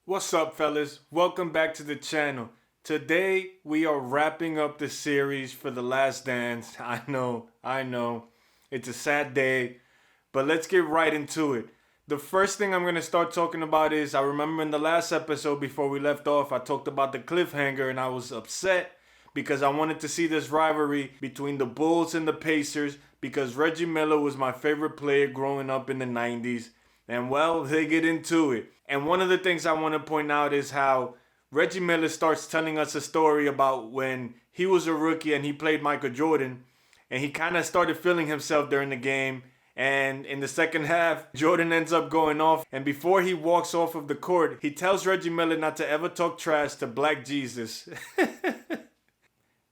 What's up, fellas? Welcome back to the channel. Today, we are wrapping up the series for The Last Dance. I know. It's a sad day, but let's get right into it. The first thing I'm going to start talking about is I remember in the last episode before we left off, I talked about the cliffhanger and I was upset because I wanted to see this rivalry between the Bulls and the Pacers because Reggie Miller was my favorite player growing up in the 90s. And well, they get into it. And one of the things I want to point out is how Reggie Miller starts telling us a story about when he was a rookie and he played Michael Jordan. And he kind of started feeling himself during the game. And in the second half, Jordan ends up going off. And before he walks off of the court, he tells Reggie Miller not to ever talk trash to Black Jesus.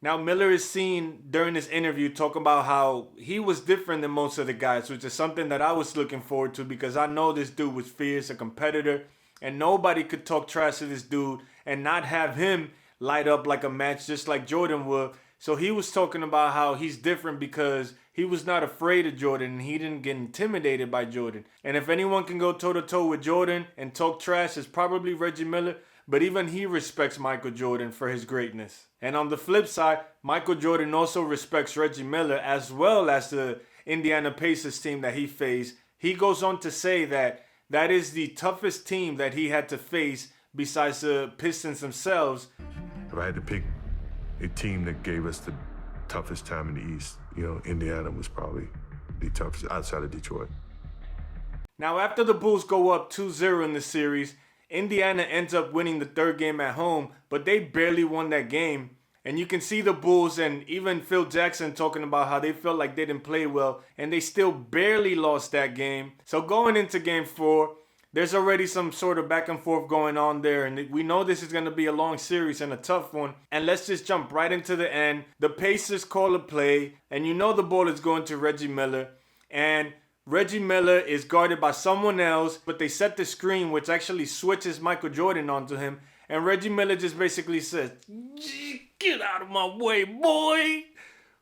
Now, Miller is seen during this interview talk about how he was different than most of the guys, which is something that I was looking forward to because I know this dude was fierce, a competitor, and nobody could talk trash to this dude and not have him light up like a match just like Jordan would. So he was talking about how he's different because he was not afraid of Jordan and he didn't get intimidated by Jordan. And if anyone can go toe-to-toe with Jordan and talk trash, it's probably Reggie Miller. But even he respects Michael Jordan for his greatness. And on the flip side, Michael Jordan also respects Reggie Miller as well as the Indiana Pacers team that he faced. He goes on to say that that is the toughest team that he had to face besides the Pistons themselves. If I had to pick a team that gave us the toughest time in the East, Indiana was probably the toughest outside of Detroit. Now, after the Bulls go up 2-0 in the series, Indiana ends up winning the third game at home, but they barely won that game. And you can see the Bulls and even Phil Jackson talking about how they felt like they didn't play well, and they still barely lost that game. So going into game 4, there's already some sort of back and forth going on there, and we know this is going to be a long series and a tough one. And let's just jump right into the end. The Pacers call a play, and you know the ball is going to Reggie Miller, and Reggie Miller is guarded by someone else, but they set the screen, which actually switches Michael Jordan onto him. And Reggie Miller just basically says, "Get out of my way, boy!"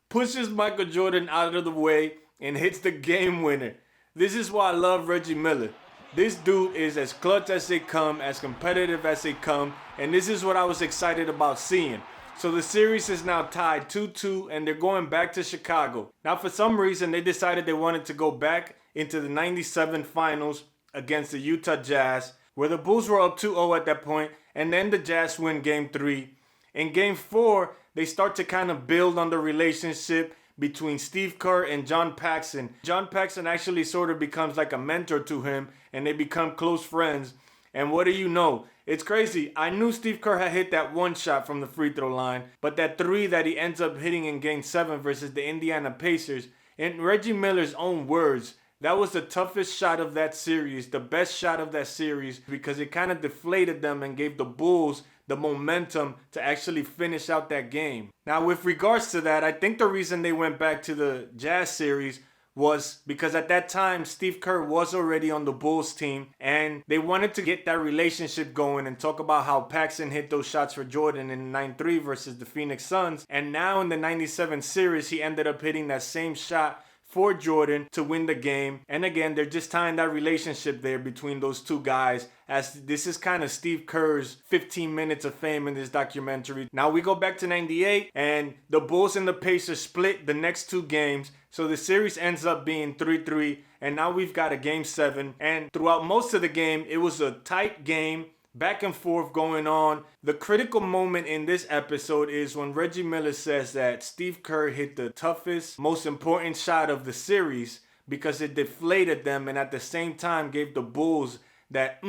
Pushes Michael Jordan out of the way and hits the game winner. This is why I love Reggie Miller. This dude is as clutch as they come, as competitive as they come, and this is what I was excited about seeing. So the series is now tied 2-2 and they're going back to Chicago. Now for some reason they decided they wanted to go back into the 97 finals against the Utah Jazz, where the Bulls were up 2-0 at that point, and then the Jazz win game 3. In game 4, they start to kind of build on the relationship between Steve Kerr and John Paxson. John Paxson actually sort of becomes like a mentor to him and they become close friends. And what do you know? It's crazy. I knew Steve Kerr had hit that one shot from the free throw line, but that 3 that he ends up hitting in game 7 versus the Indiana Pacers, in Reggie Miller's own words, that was the toughest shot of that series, the best shot of that series, because it kind of deflated them and gave the Bulls the momentum to actually finish out that game. Now, with regards to that, I think the reason they went back to the Jazz series was because at that time, Steve Kerr was already on the Bulls team and they wanted to get that relationship going and talk about how Paxson hit those shots for Jordan in 9-3 versus the Phoenix Suns. And now in the 97 series, he ended up hitting that same shot for Jordan to win the game. And again, they're just tying that relationship there between those two guys, as this is kind of Steve Kerr's 15 minutes of fame in this documentary. Now we go back to 98 and the Bulls and the Pacers split the next 2 games. So the series ends up being 3-3 and now we've got a game 7. And throughout most of the game, it was a tight game, back and forth going on. The critical moment in this episode is when Reggie Miller says that Steve Kerr hit the toughest, most important shot of the series because it deflated them and at the same time gave the Bulls that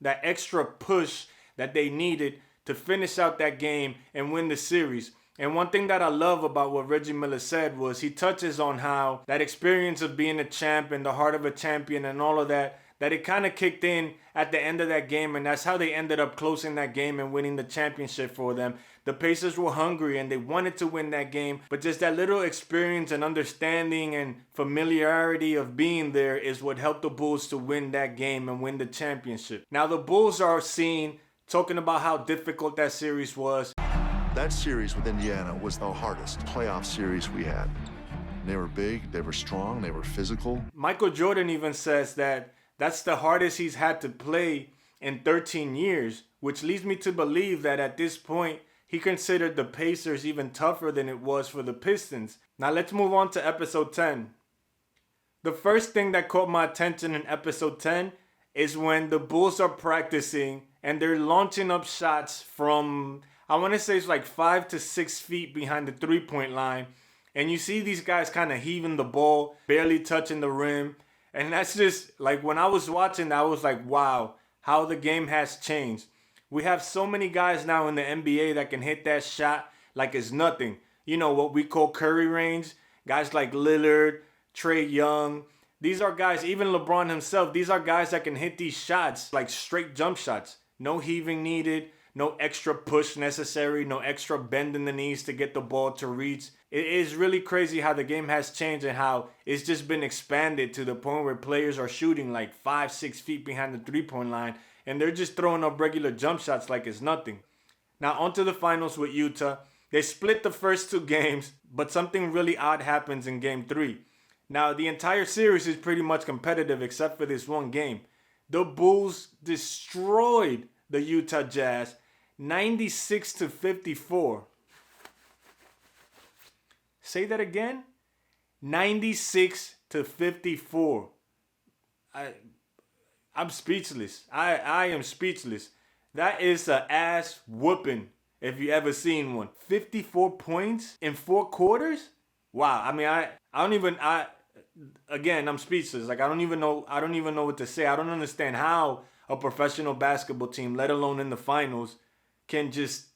extra push that they needed to finish out that game and win the series. And one thing that I love about what Reggie Miller said was he touches on how that experience of being a champ and the heart of a champion and all of that it kind of kicked in at the end of that game, and that's how they ended up closing that game and winning the championship for them. The Pacers were hungry and they wanted to win that game, but just that little experience and understanding and familiarity of being there is what helped the Bulls to win that game and win the championship. Now the Bulls are seen talking about how difficult that series was. That series with Indiana was the hardest playoff series we had. They were big, they were strong, they were physical. Michael Jordan even says that that's the hardest he's had to play in 13 years, which leads me to believe that at this point, he considered the Pacers even tougher than it was for the Pistons. Now let's move on to episode 10. The first thing that caught my attention in episode 10 is when the Bulls are practicing and they're launching up shots from, I want to say it's like 5 to 6 feet behind the 3-point line. And you see these guys kind of heaving the ball, barely touching the rim. And that's just like, when I was watching, I was like, wow, how the game has changed. We have so many guys now in the NBA that can hit that shot like it's nothing. You know, what we call Curry range. Guys like Lillard, Trae Young. These are guys, even LeBron himself, these are guys that can hit these shots like straight jump shots. No heaving needed, no extra push necessary, no extra bend in the knees to get the ball to reach. It is really crazy how the game has changed and how it's just been expanded to the point where players are shooting like 5, 6 feet behind the 3-point line and they're just throwing up regular jump shots like it's nothing. Now on to the finals with Utah. They split the first 2 games, but something really odd happens in game 3. Now the entire series is pretty much competitive except for this one game. The Bulls destroyed the Utah Jazz 96-54. Say that again? 96-54. I'm speechless. I am speechless. That is a ass whooping if you ever seen one. 54 points in 4 quarters? Wow. I mean, again, I'm speechless. Like I don't even know what to say. I don't understand how a professional basketball team, let alone in the finals, can just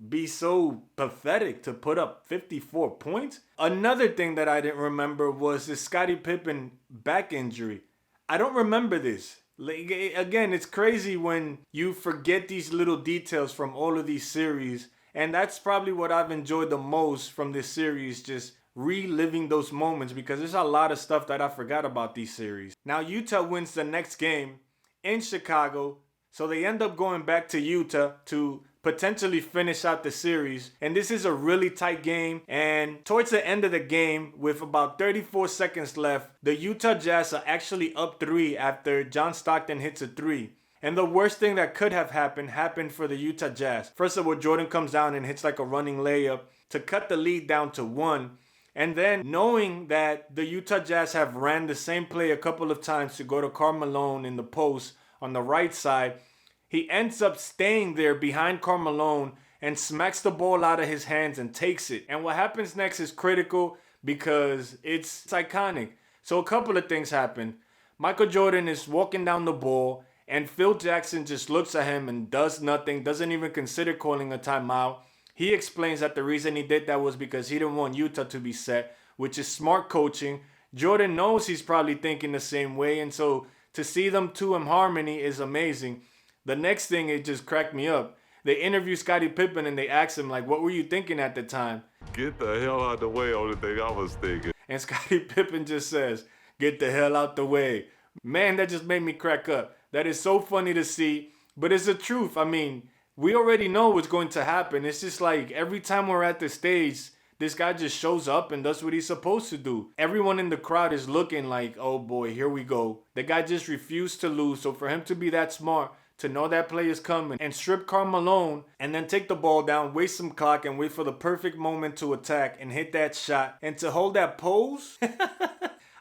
be so pathetic to put up 54 points. Another thing that I didn't remember was the Scottie Pippen back injury. I don't remember this. Like, again, it's crazy when you forget these little details from all of these series. And that's probably what I've enjoyed the most from this series, just reliving those moments, because there's a lot of stuff that I forgot about these series. Now Utah wins the next game in Chicago, so they end up going back to Utah to potentially finish out the series. And this is a really tight game, and towards the end of the game, with about 34 seconds left, the Utah Jazz are actually up 3 after John Stockton hits a 3. And the worst thing that could have happened for the Utah Jazz. First of all, Jordan comes down and hits like a running layup to cut the lead down to 1. And then knowing that the Utah Jazz have ran the same play a couple of times to go to Karl Malone in the post on the right side, he ends up staying there behind Karl Malone and smacks the ball out of his hands and takes it. And what happens next is critical because it's iconic. So a couple of things happen. Michael Jordan is walking down the ball and Phil Jackson just looks at him and does nothing, doesn't even consider calling a timeout. He explains that the reason he did that was because he didn't want Utah to be set, which is smart coaching. Jordan knows he's probably thinking the same way, and so to see them two in harmony is amazing. The next thing, it just cracked me up. They interview Scottie Pippen and they ask him, like, what were you thinking at the time? Get the hell out the way, only thing I was thinking. And Scottie Pippen just says, get the hell out the way. Man, that just made me crack up. That is so funny to see, but it's the truth. I mean, we already know what's going to happen. It's just like every time we're at the stage, this guy just shows up and does what he's supposed to do. Everyone in the crowd is looking like, oh boy, here we go. The guy just refused to lose. So for him to be that smart, to know that play is coming and strip Karl Malone and then take the ball down, waste some clock and wait for the perfect moment to attack and hit that shot and to hold that pose.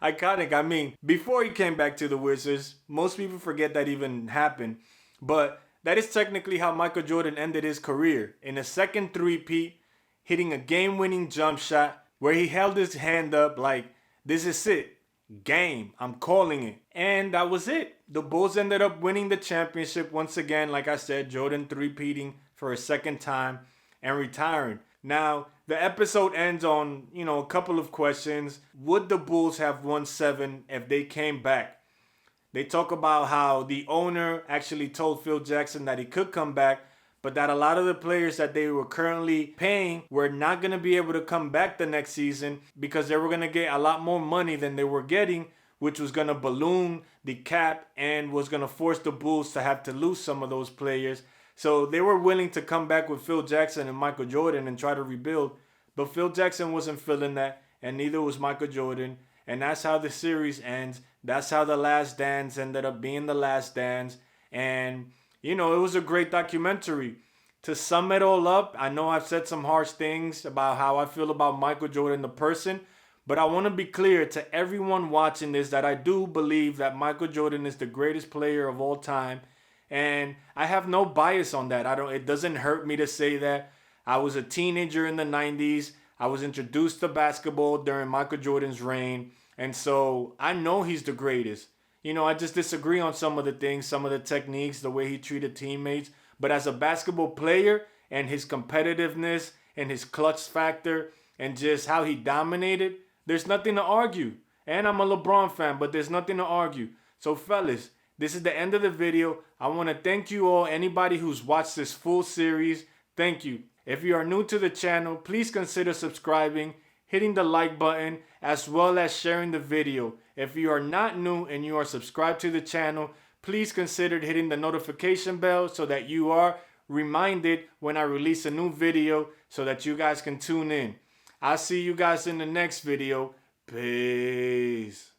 Iconic. I mean, before he came back to the Wizards, most people forget that even happened. But that is technically how Michael Jordan ended his career. In a second three-peat, hitting a game-winning jump shot where he held his hand up like, this is it. Game. I'm calling it. And that was it. The Bulls ended up winning the championship once again. Like I said, Jordan three-peating for a second time and retiring. Now, the episode ends on, a couple of questions. Would the Bulls have won 7 if they came back? They talk about how the owner actually told Phil Jackson that he could come back, but that a lot of the players that they were currently paying were not going to be able to come back the next season because they were going to get a lot more money than they were getting, which was going to balloon the cap and was going to force the Bulls to have to lose some of those players. So they were willing to come back with Phil Jackson and Michael Jordan and try to rebuild, but Phil Jackson wasn't feeling that, and neither was Michael Jordan. And that's how the series ends. That's how the last dance ended up being the last dance. And you know, it was a great documentary. To sum it all up, I know I've said some harsh things about how I feel about Michael Jordan the person, but I want to be clear to everyone watching this that I do believe that Michael Jordan is the greatest player of all time, and I have no bias on that. It doesn't hurt me to say that. I was a teenager in the 90s. I was introduced to basketball during Michael Jordan's reign, and so I know he's the greatest. You know, I just disagree on some of the things, some of the techniques, the way he treated teammates. But as a basketball player and his competitiveness and his clutch factor and just how he dominated, there's nothing to argue. And I'm a LeBron fan, but there's nothing to argue. So fellas, this is the end of the video. I want to thank you all, anybody who's watched this full series. Thank you. If you are new to the channel, please consider subscribing, hitting the like button, as well as sharing the video. If you are not new and you are subscribed to the channel, please consider hitting the notification bell so that you are reminded when I release a new video so that you guys can tune in. I'll see you guys in the next video. Peace.